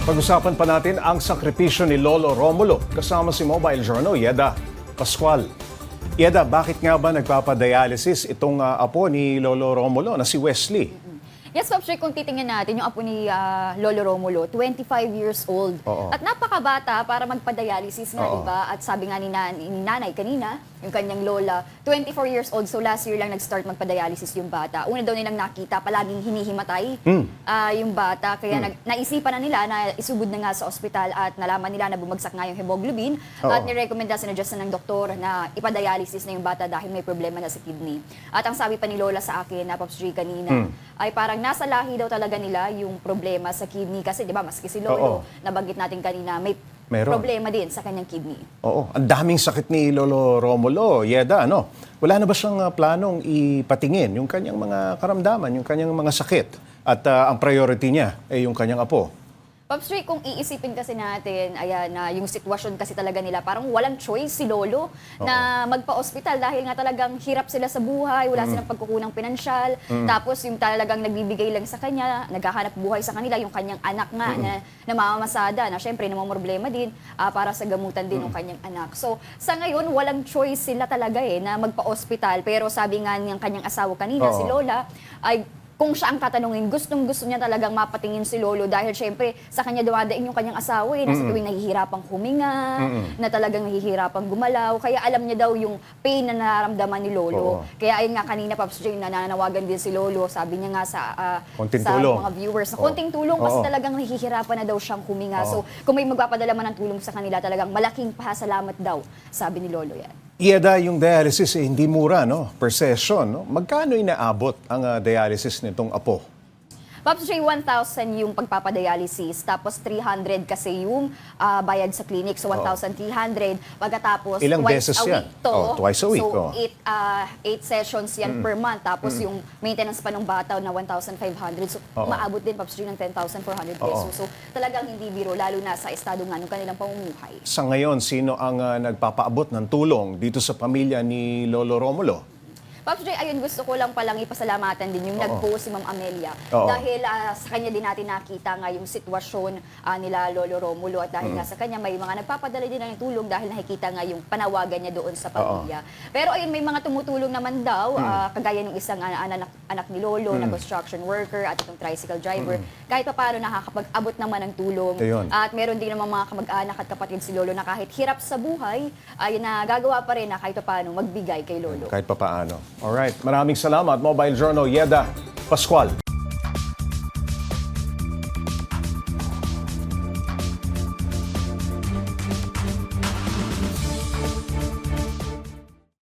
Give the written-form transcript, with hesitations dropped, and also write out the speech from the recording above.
Pag-usapan pa natin ang sakripisyo ni Lolo Romulo kasama si Mobile Journal Yeda Pascual. Yeda, bakit nga ba nagpapadialysis itong apo ni Lolo Romulo na si Wesley? Yes, Pops Rick, kung titingnan natin yung apo ni Lolo Romulo, 25 years old. Oo. At napakabata para magpa-dialysis nga, Oo. diba? At sabi nga ni nanay kanina, yung kanyang lola, 24 years old, so last year lang nag-start magpa-dialysis yung bata. Una daw nilang nakita, palaging hinihimatay yung bata. Kaya naisipan na nila na isugod na nga sa ospital at nalaman nila na bumagsak nga yung hemoglobin. Oo. At nirekomenda, sinadjust na ng doktor na ipa-dialysis na yung bata dahil may problema na sa kidney. At ang sabi pa ni Lola sa akin, na Pops Rick kanina, ay parang nasa lahi daw talaga nila yung problema sa kidney. Kasi di ba, maski si Lolo, nabanggit natin kanina, Meron. problema din sa kanyang kidney. Oo, ang daming sakit ni Lolo Romulo, Yeda, ano? Wala na ba siyang planong ipatingin yung kanyang mga karamdaman, yung kanyang mga sakit? At ang priority niya ay yung kanyang apo. Pops Rick, kung iisipin kasi natin, ayan, na yung sitwasyon kasi talaga nila, parang walang choice si Lolo na magpa-ospital dahil nga talagang hirap sila sa buhay, wala silang pagkukunang pinansyal. Tapos yung talagang nagbibigay lang sa kanya, naghahanap buhay sa kanila, yung kanyang anak nga na namamasada, na syempre namamroblema din para sa gamutan din ng kanyang anak. So sa ngayon, walang choice sila talaga na magpa-ospital. Pero sabi nga niyang kanyang asawa kanina, si Lola, ay kung siya ang tatanungin, gustong-gusto niya talagang mapatingin si Lolo dahil syempre sa kanya dumadaing yung kanyang asawa na sa tuwing nahihirapang huminga, na talagang nahihirapang gumalaw. Kaya alam niya daw yung pain na nararamdaman ni Lolo. Kaya ayun nga kanina, Pops Jay, nananawagan din si Lolo. Sabi niya nga sa tulong. mga viewers, na konting tulong kasi talagang nahihirapan na daw siyang huminga. So kung may magpapadala man ng tulong sa kanila, talagang malaking pasalamat daw, sabi ni Lolo yan. Yeda, yung dialysis hindi mura, no? Per session, no? Magkano inaabot ang dialysis nitong apo? Pops J, 1,000 yung pagpapadialysis, tapos 300 kasi yung bayad sa clinic, so 1,300. Pagkatapos, Ilang twice beses a yan? week to. Twice a week. So, 8 sessions yan per month. Tapos yung maintenance pa ng bata na 1,500. So, maabot din, Pops J, ng 10,400 pesos. So, talagang hindi biro, lalo na sa estado nga ng kanilang pamumuhay. Sa ngayon, sino ang nagpapaabot ng tulong dito sa pamilya ni Lolo Romulo? Pops J, ayun, gusto ko lang palang ipasalamatan din yung nag-post si Ma'am Amelia. Oo. Dahil sa kanya din natin nakita nga yung sitwasyon nila Lolo Romulo at dahil nga sa kanya may mga nagpapadala din ng tulong dahil nakikita nga yung panawagan niya doon sa pamilya. Pero ayun, may mga tumutulong naman daw, kagaya ng isang anak ni Lolo na construction worker at itong tricycle driver. Kahit pa paano nakakapag-abot naman ng tulong. Ayun. At meron din naman mga kamag-anak at kapatid si Lolo na kahit hirap sa buhay, ay nagagawa pa rin na kahit pa paano magbigay kay Lolo. Kahit pa paano. Alright, maraming salamat. Mobile Journal Yeda Pascual.